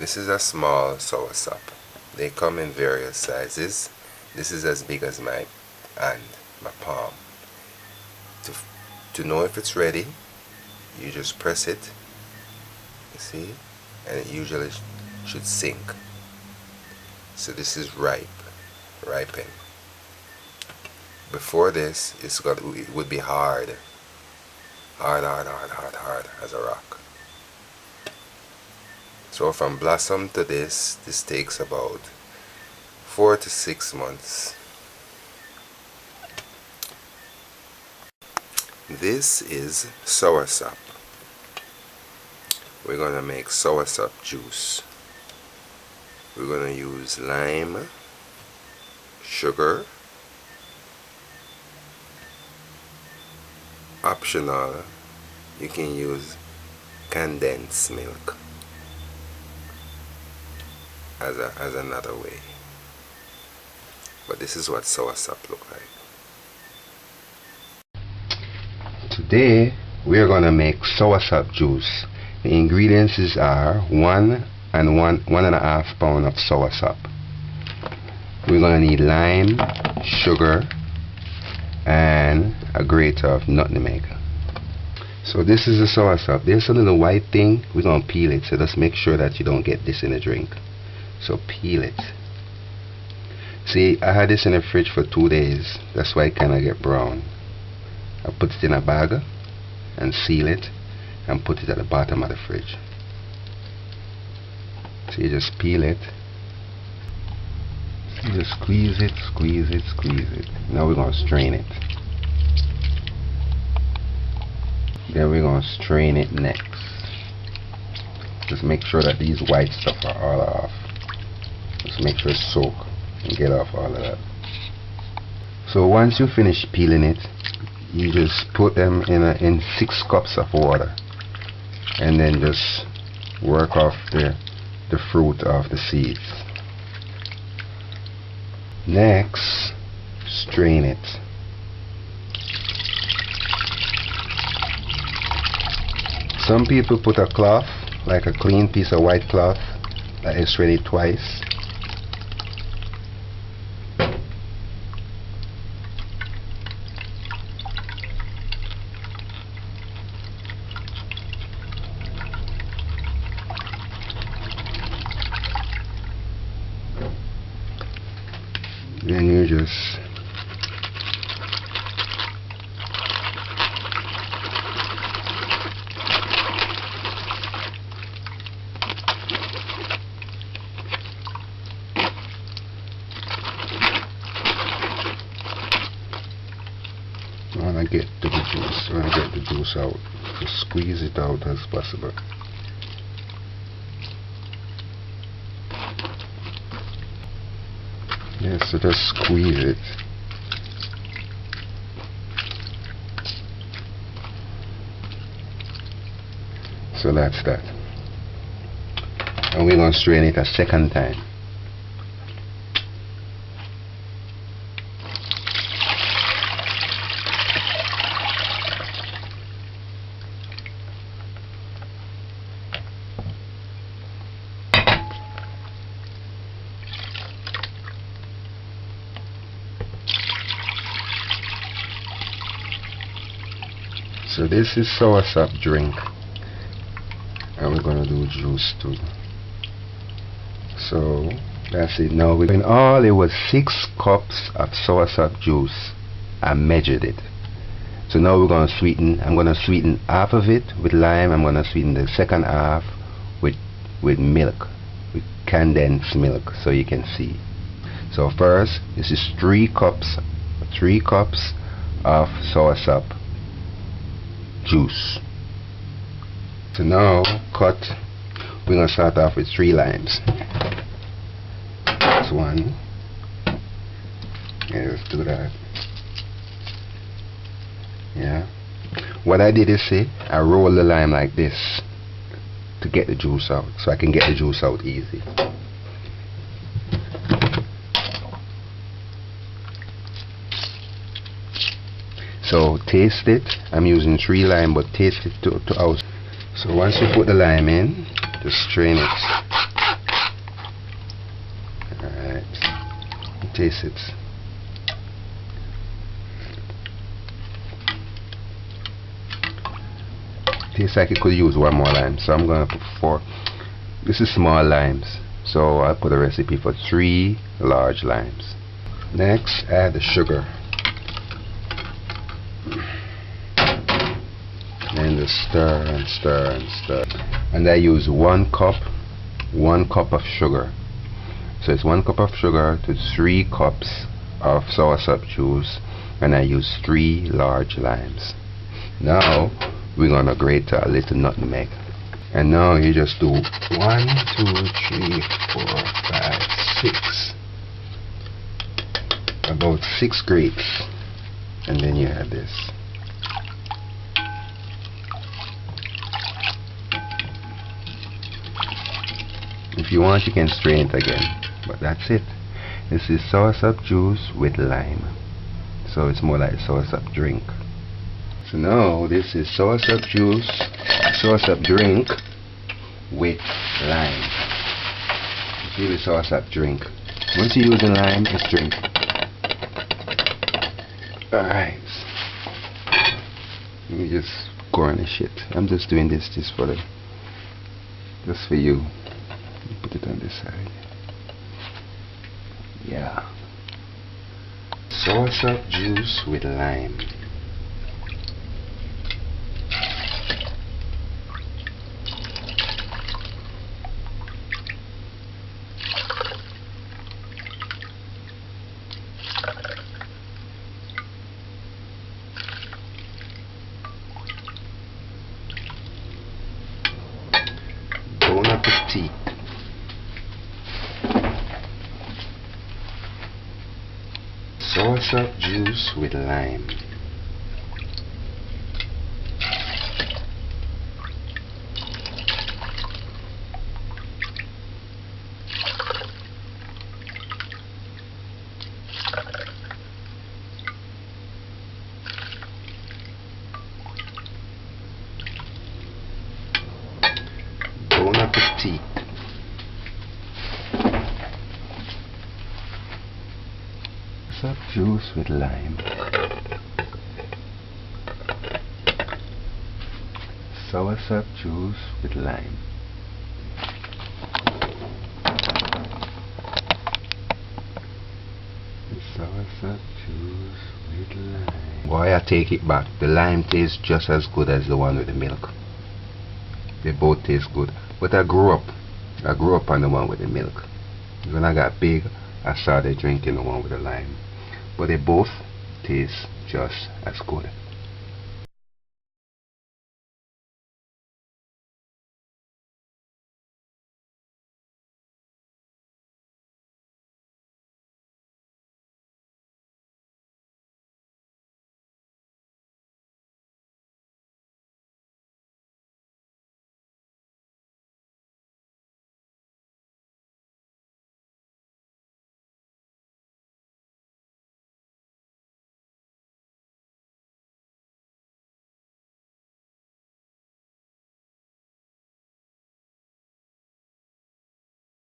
This is a small soursop. They come in various sizes. This is as big as my hand, my palm. To know if it's ready, you just press it, you see, and it usually should sink. So this is ripen. Before this, it would be hard as a rock. So from blossom to this takes about 4 to 6 months. This is soursop. We're going to make soursop juice. We're going to use lime, sugar, optional, you can use condensed milk as another way. But this is what soursop look like. Today we are going to make soursop juice. The ingredients are 1 and 1.5 pound of soursop. We're going to need lime, sugar, and a grate of nutmeg. So this is the soursop. There's a little white thing. We're going to peel it, so just make sure that you don't get this in the drink. So peel it. See, I had this in the fridge for 2 days. That's why it kind of get brown. I put it in a bag and seal it and put it at the bottom of the fridge. So you just peel it. So you just squeeze it. Now we're going to strain it. Then we're going to strain it next. Just make sure that these white stuff are all off. Just make sure it's soaked and get off all of that. So once you finish peeling it, you just put them in 6 cups of water, and then just work off the fruit of the seeds. Next, strain it. Some people put a cloth, like a clean piece of white cloth, that is strained it twice. Then you just want to get the juice out. Just squeeze it out as possible. Yes, so just squeeze it. So that's that. And we're going to strain it a second time. So this is soursop drink, and we're gonna do juice too. So that's it. Now in all it was 6 cups of soursop juice. I measured it. So now we're gonna sweeten. I'm gonna sweeten half of it with lime. I'm gonna sweeten the second half with milk, with condensed milk, so you can see. So first, this is 3 cups of soursop juice. So now we're going to start off with 3 limes. That's 1. Yeah, let's do that. Yeah. What I did is, see, I roll the lime like this to get the juice out, so I can get the juice out easy. So taste it. I'm using 3 lime, but taste it to out. So once you put the lime in, just strain it. taste it. Tastes like it could use one more lime, so I'm gonna put 4. This is small limes, so I'll put a recipe for 3 large limes. Next, add the sugar. And just stir and stir and stir. And I use 1 cup of sugar. So it's 1 cup of sugar to 3 cups of soursop juice, and I use 3 large limes. Now we're gonna grate a little nutmeg. And now you just do 1, 2, 3, 4, 5, 6. About 6 grates. And then you add this. If you want, you can strain it again, but that's it. This is soursop juice with lime, so it's more like a soursop drink. So now this is soursop juice, soursop drink with lime. It's really soursop drink. Once you use the lime, it's drink. Alright, let me just garnish it. I'm just doing this just for you. Put it on this side. Yeah. Soursop juice with lime. Bon appetit. Soursop juice with lime. Bon appetit. Soursop juice with lime. Soursop juice with lime. Soursop juice with lime. Boy, I take it back. The lime tastes just as good as the one with the milk. They both taste good. But I grew up on the one with the milk. When I got big, I started drinking the one with the lime. But they both taste just as good.